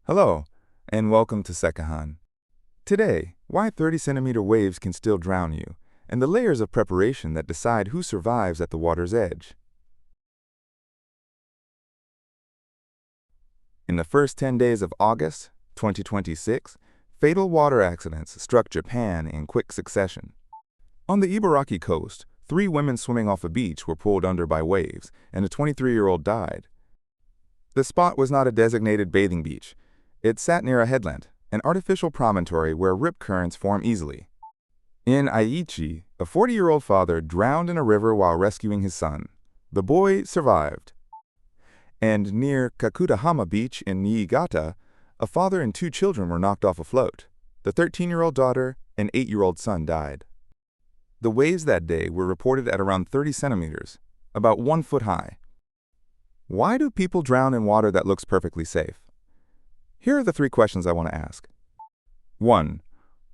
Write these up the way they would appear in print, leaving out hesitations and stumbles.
Hello, and welcome to Sekahan. Today, why 30-centimeter waves can still drown you, and the layers of preparation that decide who survives at the water's edge. In the first 10 days of August 2026, fatal water accidents struck Japan in quick succession. On the Ibaraki coast, 3 women swimming off a beach were pulled under by waves, and a 23-year-old died. The spot was not a designated bathing beach. It sat near a headland, an artificial promontory where rip currents form easily. In Aichi, a 40-year-old father drowned in a river while rescuing his son. The boy survived. And near Kakudahama Beach in Niigata, a father and 2 children were knocked off a float. The 13-year-old daughter and 8-year-old son died. The waves that day were reported at around 30 centimeters, about 1 foot high. Why do people drown in water that looks perfectly safe? Here are the 3 questions I want to ask. 1.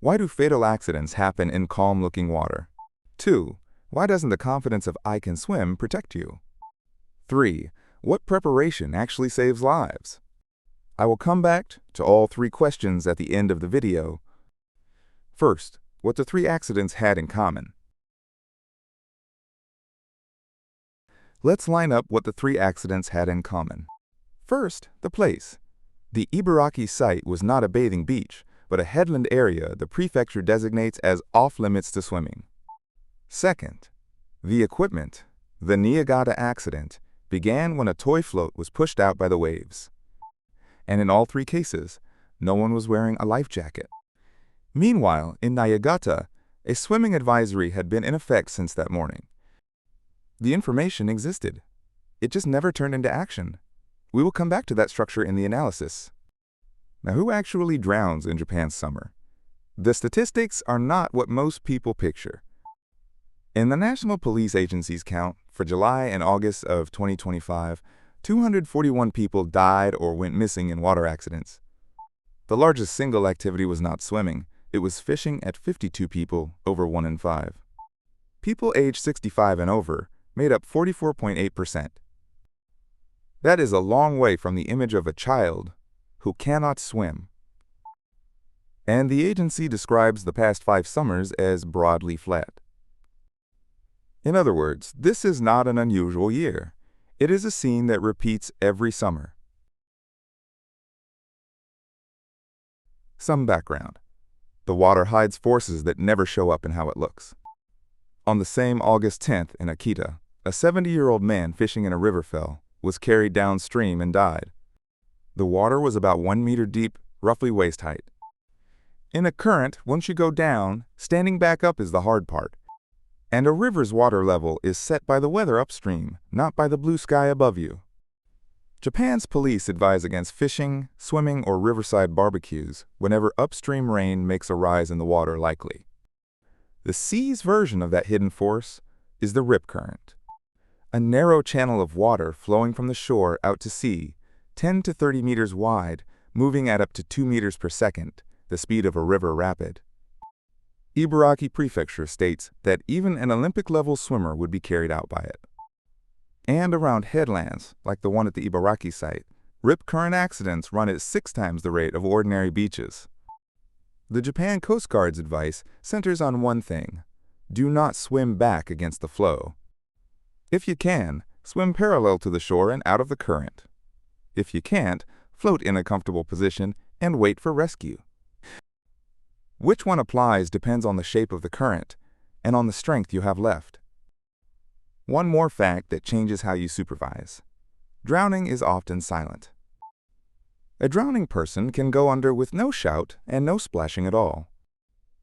Why do fatal accidents happen in calm-looking water? 2. Why doesn't the confidence of "I can swim" protect you? 3. What preparation actually saves lives? I will come back to all 3 questions at the end of the video. First, what the 3 accidents had in common. Let's line up what the 3 accidents had in common. First, the place. The Ibaraki site was not a bathing beach, but a headland area the prefecture designates as off-limits to swimming. Second, the equipment. The Niigata accident began when a toy float was pushed out by the waves. And in all 3 cases, no one was wearing a life jacket. Meanwhile, in Niigata, a swimming advisory had been in effect since that morning. The information existed. It just never turned into action. We will come back to that structure in the analysis. Now, who actually drowns in Japan's summer? The statistics are not what most people picture. In the National Police Agency's count for July and August of 2025, 241 people died or went missing in water accidents. The largest single activity was not swimming. It was fishing at 52 people, over 1 in 5. People aged 65 and over made up 44.8%. That is a long way from the image of a child who cannot swim. And the agency describes the past 5 summers as broadly flat. In other words, this is not an unusual year. It is a scene that repeats every summer. Some background. The water hides forces that never show up in how it looks. On the same August 10th in Akita, a 70-year-old man fishing in a river was carried downstream and died. The water was about 1 meter deep, roughly waist height. In a current, once you go down, standing back up is the hard part. And a river's water level is set by the weather upstream, not by the blue sky above you. Japan's police advise against fishing, swimming, or riverside barbecues whenever upstream rain makes a rise in the water likely. The sea's version of that hidden force is the rip current. A narrow channel of water flowing from the shore out to sea, 10 to 30 meters wide, moving at up to 2 meters per second, the speed of a river rapid. Ibaraki Prefecture states that even an Olympic-level swimmer would be carried out by it. And around headlands, like the one at the Ibaraki site, rip current accidents run at 6 times the rate of ordinary beaches. The Japan Coast Guard's advice centers on one thing: do not swim back against the flow. If you can, swim parallel to the shore and out of the current. If you can't, float in a comfortable position and wait for rescue. Which one applies depends on the shape of the current and on the strength you have left. One more fact that changes how you supervise. Drowning is often silent. A drowning person can go under with no shout and no splashing at all.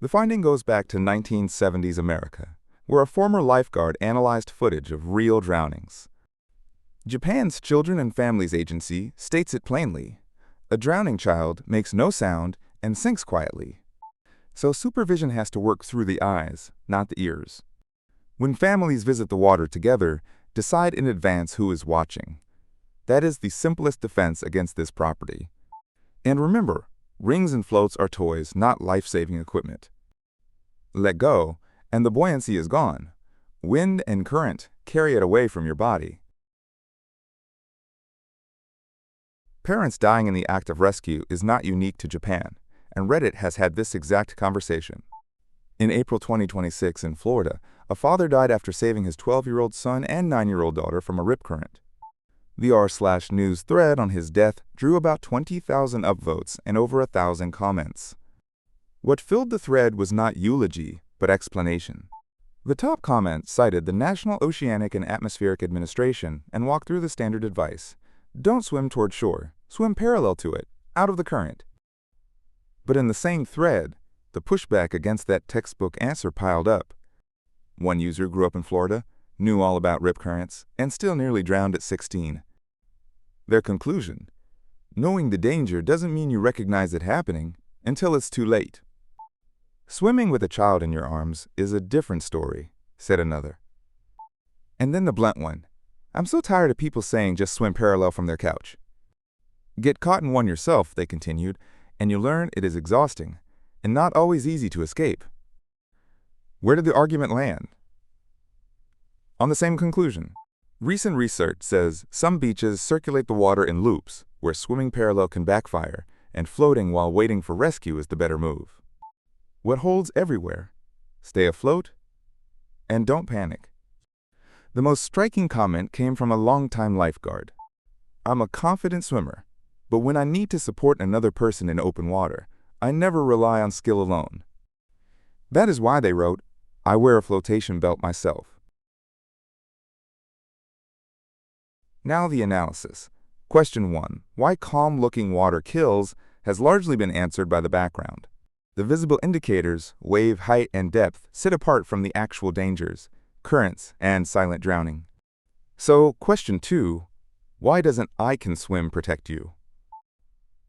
The finding goes back to 1970s America, where a former lifeguard analyzed footage of real drownings. Japan's Children and Families Agency states it plainly: a drowning child makes no sound and sinks quietly. So supervision has to work through the eyes, not the ears. When families visit the water together, decide in advance who is watching. That is the simplest defense against this property. And remember, rings and floats are toys, not life-saving equipment. Let go, and the buoyancy is gone. Wind and current carry it away from your body. Parents dying in the act of rescue is not unique to Japan, and Reddit has had this exact conversation. In April 2026 in Florida, a father died after saving his 12-year-old son and 9-year-old daughter from a rip current. The r/news thread on his death drew about 20,000 upvotes and over 1,000 comments. What filled the thread was not eulogy, but explanation. The top comment cited the National Oceanic and Atmospheric Administration and walked through the standard advice. Don't swim toward shore, swim parallel to it, out of the current. But in the same thread, the pushback against that textbook answer piled up. One user grew up in Florida, knew all about rip currents, and still nearly drowned at 16. Their conclusion: knowing the danger doesn't mean you recognize it happening until it's too late. Swimming with a child in your arms is a different story, said another. And then the blunt one: I'm so tired of people saying just swim parallel from their couch. Get caught in one yourself, they continued, and you learn it is exhausting and not always easy to escape. Where did the argument land? On the same conclusion. Recent research says some beaches circulate the water in loops, where swimming parallel can backfire, and floating while waiting for rescue is the better move. What holds everywhere? Stay afloat and don't panic. The most striking comment came from a longtime lifeguard. I'm a confident swimmer, but when I need to support another person in open water, I never rely on skill alone. That is why they wrote, I wear a flotation belt myself. Now the analysis. Question 1. Why calm-looking water kills has largely been answered by the background. The visible indicators, wave height and depth, sit apart from the actual dangers, currents, and silent drowning. So, question 2. Why doesn't I can swim protect you?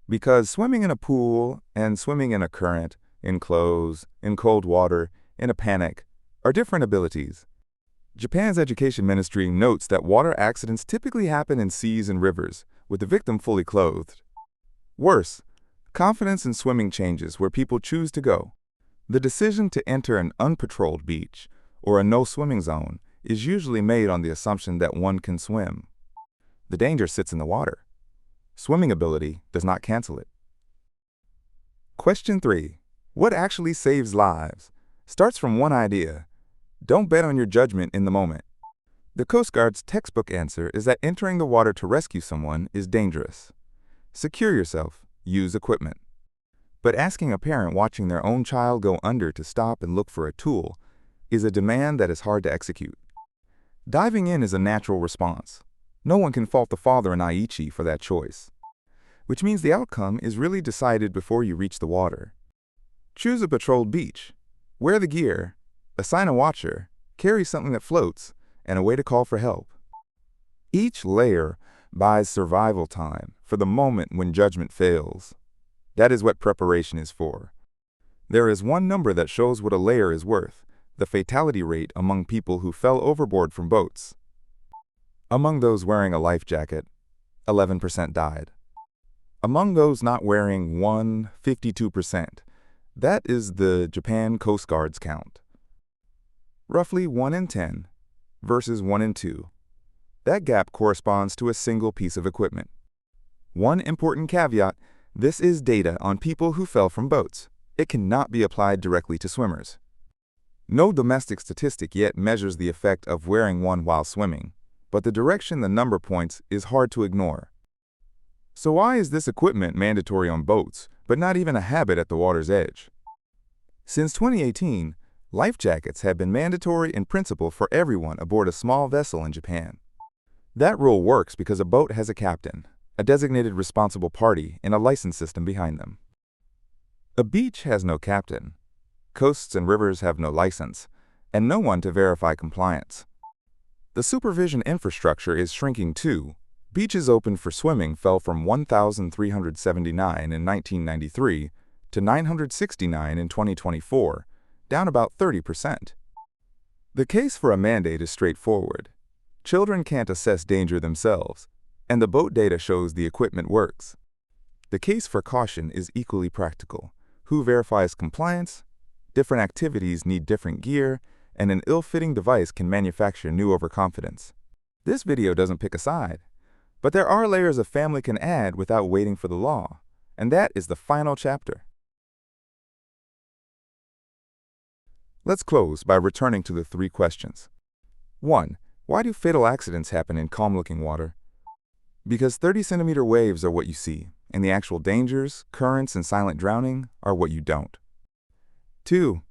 Because swimming in a pool and swimming in a current, in clothes, in cold water, in a panic, are different abilities. Japan's education ministry notes that water accidents typically happen in seas and rivers, with the victim fully clothed. Worse, confidence in swimming changes where people choose to go. The decision to enter an unpatrolled beach or a no-swimming zone is usually made on the assumption that one can swim. The danger sits in the water. Swimming ability does not cancel it. Question 3. What actually saves lives? Starts from one idea. Don't bet on your judgment in the moment. The Coast Guard's textbook answer is that entering the water to rescue someone is dangerous. Secure yourself. Use equipment. But asking a parent watching their own child go under to stop and look for a tool is a demand that is hard to execute. Diving in is a natural response. No one can fault the father in Aichi for that choice, which means the outcome is really decided before you reach the water. Choose a patrolled beach. Wear the gear. Assign a watcher. Carry something that floats, and a way to call for help. Each layer buys survival time for the moment when judgment fails. That is what preparation is for. There is one number that shows what a layer is worth: the fatality rate among people who fell overboard from boats. Among those wearing a life jacket, 11% died. Among those not wearing one, 52%. That is the Japan Coast Guard's count. Roughly 1 in 10 versus 1 in 2. That gap corresponds to a single piece of equipment. One important caveat: this is data on people who fell from boats. It cannot be applied directly to swimmers. No domestic statistic yet measures the effect of wearing one while swimming, but the direction the number points is hard to ignore. So why is this equipment mandatory on boats, but not even a habit at the water's edge? Since 2018, life jackets have been mandatory in principle for everyone aboard a small vessel in Japan. That rule works because a boat has a captain, a designated responsible party, and a license system behind them. A beach has no captain. Coasts and rivers have no license, and no one to verify compliance. The supervision infrastructure is shrinking too. Beaches open for swimming fell from 1,379 in 1993 to 969 in 2024, down about 30%. The case for a mandate is straightforward. Children can't assess danger themselves, and the boat data shows the equipment works. The case for caution is equally practical. Who verifies compliance? Different activities need different gear, and an ill-fitting device can manufacture new overconfidence. This video doesn't pick a side. But there are layers a family can add without waiting for the law, and that is the final chapter. Let's close by returning to the three questions. 1. Why do fatal accidents happen in calm-looking water? Because 30-centimeter waves are what you see, and the actual dangers, currents, and silent drowning are what you don't. 2.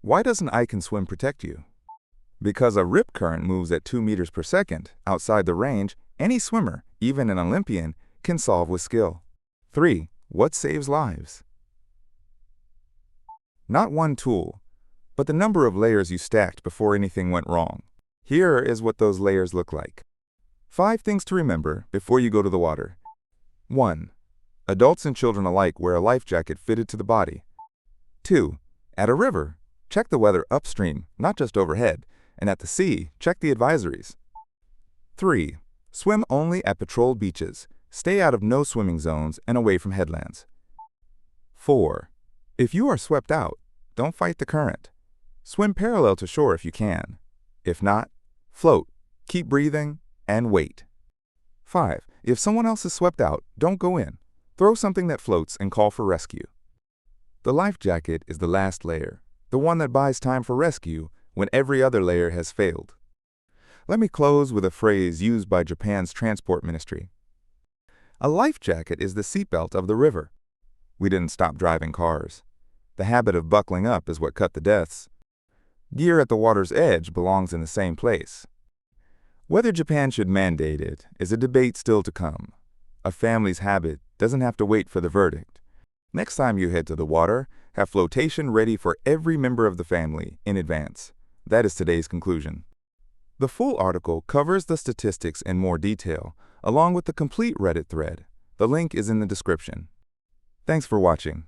Why doesn't I Can Swim protect you? Because a rip current moves at 2 meters per second outside the range any swimmer, even an Olympian, can solve with skill. 3. What saves lives? Not one tool, but the number of layers you stacked before anything went wrong. Here is what those layers look like. 5 things to remember before you go to the water. 1. Adults and children alike wear a life jacket fitted to the body. 2. At a river, check the weather upstream, not just overhead, and at the sea, check the advisories. 3. Swim only at patrolled beaches. Stay out of no swimming zones and away from headlands. 4. If you are swept out, don't fight the current. Swim parallel to shore if you can. If not, float, keep breathing, and wait. 5. If someone else is swept out, don't go in. Throw something that floats and call for rescue. The life jacket is the last layer, the one that buys time for rescue when every other layer has failed. Let me close with a phrase used by Japan's transport ministry. A life jacket is the seatbelt of the river. We didn't stop driving cars. The habit of buckling up is what cut the deaths. Gear at the water's edge belongs in the same place. Whether Japan should mandate it is a debate still to come. A family's habit doesn't have to wait for the verdict. Next time you head to the water, have flotation ready for every member of the family in advance. That is today's conclusion. The full article covers the statistics in more detail, along with the complete Reddit thread. The link is in the description. Thanks for watching.